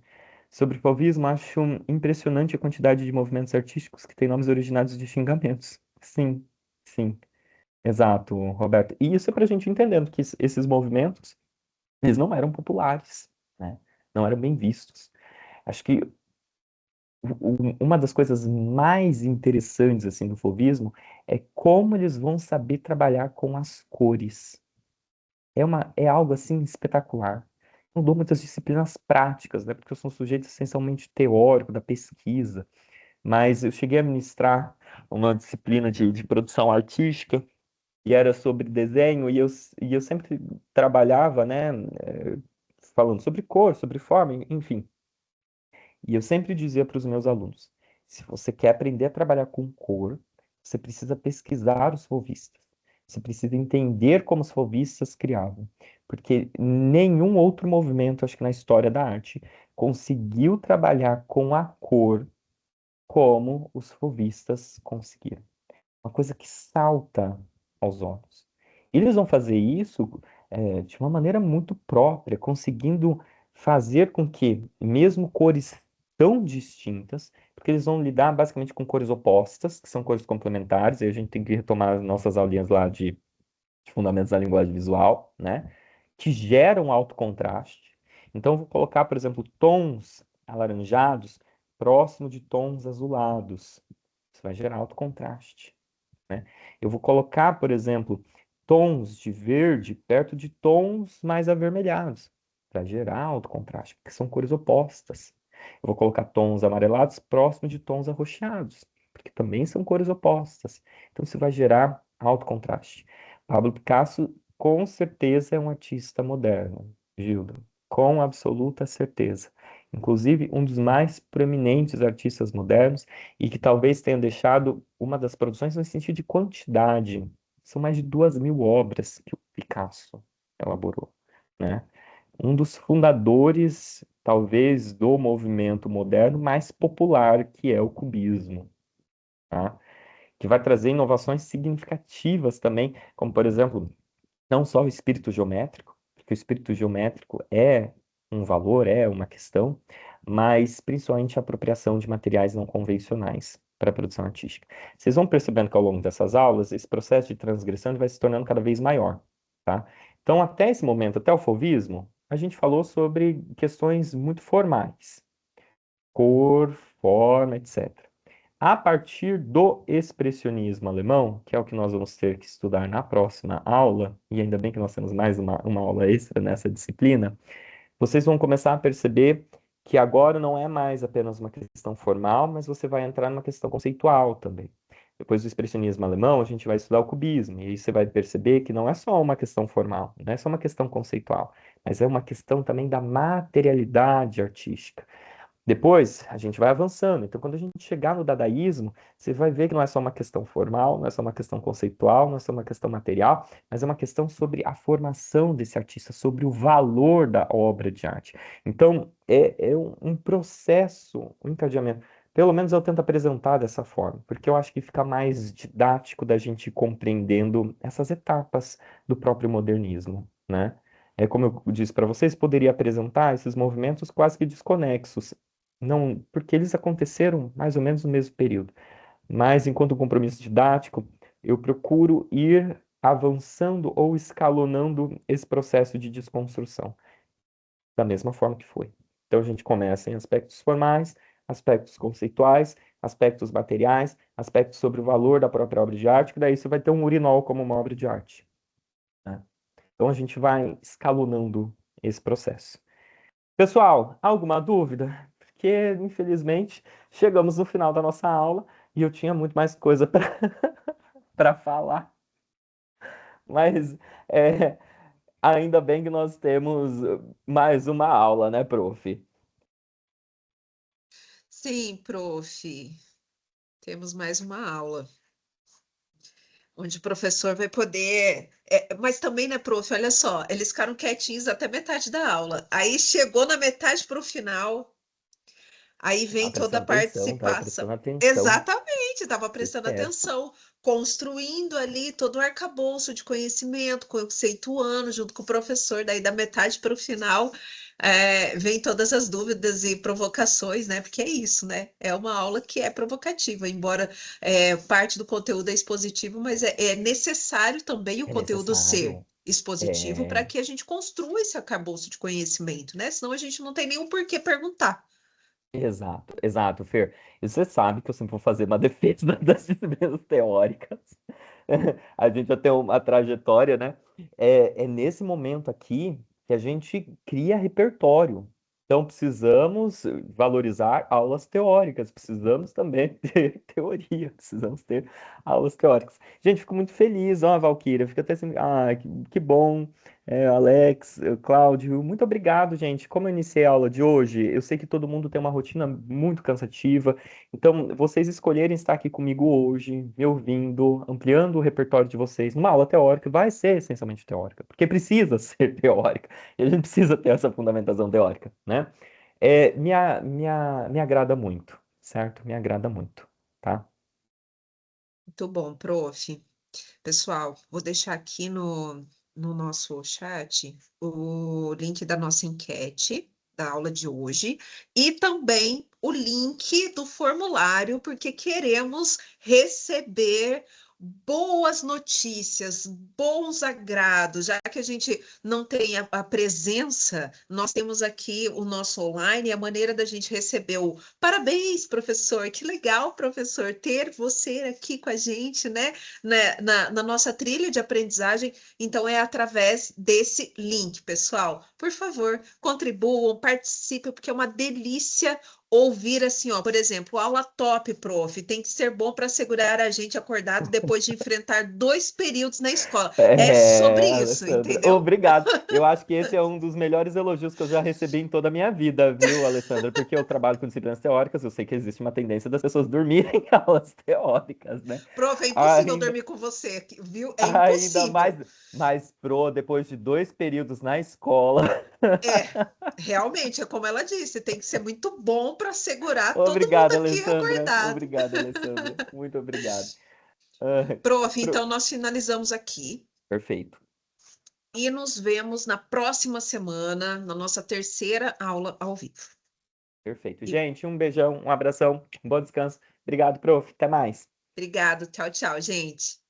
S2: Sobre o fauvismo, acho impressionante a quantidade de movimentos artísticos que têm nomes originados de xingamentos. Sim, sim, exato, Roberto. E isso é para a gente entendendo que esses movimentos, eles não eram populares, né? Não eram bem vistos. Acho que uma das coisas mais interessantes assim do fauvismo é como eles vão saber trabalhar com as cores. É algo assim espetacular. Não dou muitas disciplinas práticas, né? Porque eu sou um sujeito essencialmente teórico da pesquisa, mas eu cheguei a ministrar uma disciplina de produção artística e era sobre desenho e eu sempre trabalhava, né? Falando sobre cor, sobre forma, enfim. E eu sempre dizia para os meus alunos: se você quer aprender a trabalhar com cor, você precisa pesquisar os fauvistas. Você precisa entender como os fauvistas criavam. Porque nenhum outro movimento, acho que na história da arte, conseguiu trabalhar com a cor como os fauvistas conseguiram. Uma coisa que salta aos olhos. Eles vão fazer isso de uma maneira muito própria, conseguindo fazer com que, mesmo cores tão distintas, porque eles vão lidar basicamente com cores opostas, que são cores complementares, e a gente tem que retomar as nossas aulinhas lá de Fundamentos da Linguagem Visual, né? Que geram alto contraste. Então, eu vou colocar, por exemplo, tons alaranjados próximo de tons azulados. Isso vai gerar alto contraste, né? Eu vou colocar, por exemplo, tons de verde perto de tons mais avermelhados, para gerar alto contraste, porque são cores opostas. Eu vou colocar tons amarelados próximo de tons arroxeados, porque também são cores opostas. Então, isso vai gerar alto contraste. Pablo Picasso, com certeza, é um artista moderno, Gilda, com absoluta certeza. Inclusive, um dos mais proeminentes artistas modernos e que talvez tenha deixado uma das produções no sentido de quantidade. São mais de 2.000 obras que o Picasso elaborou, né? Um dos fundadores, talvez, do movimento moderno mais popular, que é o cubismo, tá? Que vai trazer inovações significativas também, como, por exemplo, não só o espírito geométrico, porque o espírito geométrico é um valor, é uma questão, mas principalmente a apropriação de materiais não convencionais para a produção artística. Vocês vão percebendo que ao longo dessas aulas, esse processo de transgressão ele vai se tornando cada vez maior, tá? Então, até esse momento, até o fauvismo, a gente falou sobre questões muito formais, cor, forma, etc. A partir do expressionismo alemão, que é o que nós vamos ter que estudar na próxima aula, e ainda bem que nós temos mais uma aula extra nessa disciplina, vocês vão começar a perceber que agora não é mais apenas uma questão formal, mas você vai entrar numa questão conceitual também. Depois do expressionismo alemão, a gente vai estudar o cubismo, e aí você vai perceber que não é só uma questão formal, não é só uma questão conceitual, mas é uma questão também da materialidade artística. Depois, a gente vai avançando. Então, quando a gente chegar no dadaísmo, você vai ver que não é só uma questão formal, não é só uma questão conceitual, não é só uma questão material, mas é uma questão sobre a formação desse artista, sobre o valor da obra de arte. Então, é um processo, um encadeamento. Pelo menos eu tento apresentar dessa forma, porque eu acho que fica mais didático da gente ir compreendendo essas etapas do próprio modernismo, né? É como eu disse para vocês, poderia apresentar esses movimentos quase que desconexos, não, porque eles aconteceram mais ou menos no mesmo período. Mas, enquanto compromisso didático, eu procuro ir avançando ou escalonando esse processo de desconstrução, da mesma forma que foi. Então, a gente começa em aspectos formais, aspectos conceituais, aspectos materiais, aspectos sobre o valor da própria obra de arte, que daí você vai ter um urinol como uma obra de arte, né? Então, a gente vai escalonando esse processo. Pessoal, alguma dúvida? Porque, infelizmente, chegamos no final da nossa aula e eu tinha muito mais coisa para para falar. Mas é, ainda bem que nós temos mais uma aula, né, prof?
S1: Sim, prof. Temos mais uma aula, onde o professor vai poder. Mas também, né, prof? Olha só, eles ficaram quietinhos até metade da aula. Aí chegou na metade para o final, aí
S2: Tava
S1: vem toda a
S2: prestando atenção, tava
S1: participação.
S2: prestando atenção.
S1: Exatamente, estava
S2: Fiquei
S1: prestando
S2: quieto.
S1: atenção, construindo ali todo o arcabouço de conhecimento, conceituando junto com o professor. Daí, da metade para o final, vem todas as dúvidas e provocações, né? Porque é isso, né? É uma aula que é provocativa, embora parte do conteúdo é expositivo, mas é necessário também o
S2: É
S1: conteúdo ser
S2: necessário.
S1: expositivo para
S2: É,
S1: que a gente construa esse arcabouço de conhecimento, né? Senão a gente não tem nenhum porquê perguntar.
S2: exato, exato, Fer. E você sabe que eu sempre vou fazer uma defesa das disciplinas teóricas. A gente já tem uma trajetória, né? É nesse momento aqui que a gente cria repertório. Então, precisamos valorizar aulas teóricas, precisamos também ter teoria, precisamos ter aulas teóricas. Gente, fico muito feliz, ó, Valquíria, fica até assim, que bom. Alex, Cláudio, muito obrigado, gente. Como eu iniciei a aula de hoje, eu sei que todo mundo tem uma rotina muito cansativa, então vocês escolherem estar aqui comigo hoje, me ouvindo, ampliando o repertório de vocês, numa aula teórica, vai ser essencialmente teórica, porque precisa ser teórica, e a gente precisa ter essa fundamentação teórica, né? Me agrada muito, certo? Me agrada muito, tá?
S1: Muito bom, prof. Pessoal, vou deixar aqui no nosso chat o link da nossa enquete da aula de hoje e também o link do formulário, porque queremos receber boas notícias, bons agrados, já que a gente não tem a presença, nós temos aqui o nosso online, a maneira da gente receber o parabéns, professor, que legal, professor, ter você aqui com a gente, né, na nossa trilha de aprendizagem, então é através desse link, pessoal. Por favor, contribuam, participem, porque é uma delícia ouvir assim, ó, por exemplo, aula top, prof, tem que ser bom para segurar a gente acordado depois de enfrentar 2 períodos na escola. É sobre isso,
S2: Alessandra,
S1: entendeu?
S2: obrigado. Eu acho que esse é um dos melhores elogios que eu já recebi em toda a minha vida, viu, Alessandra? Porque eu trabalho com disciplinas teóricas, eu sei que existe uma tendência das pessoas dormirem em aulas teóricas, né?
S1: Prof, é impossível
S2: Ainda,
S1: dormir com você, viu? É
S2: ainda mais,
S1: impossível.
S2: depois de 2 períodos na escola.
S1: É, realmente, é como ela disse, tem que ser muito bom para segurar todo mundo
S2: Obrigado,
S1: aqui
S2: Alessandra.
S1: acordado.
S2: Obrigado, Alessandra. Muito obrigado. Ah,
S1: Prof,
S2: pro-
S1: então nós finalizamos aqui
S2: Perfeito,
S1: e nos vemos na próxima semana, na nossa terceira aula ao vivo.
S2: perfeito.
S1: E
S2: Gente, um beijão, um abração, um bom descanso. Obrigado, prof. Até mais.
S1: obrigado, tchau, tchau, gente.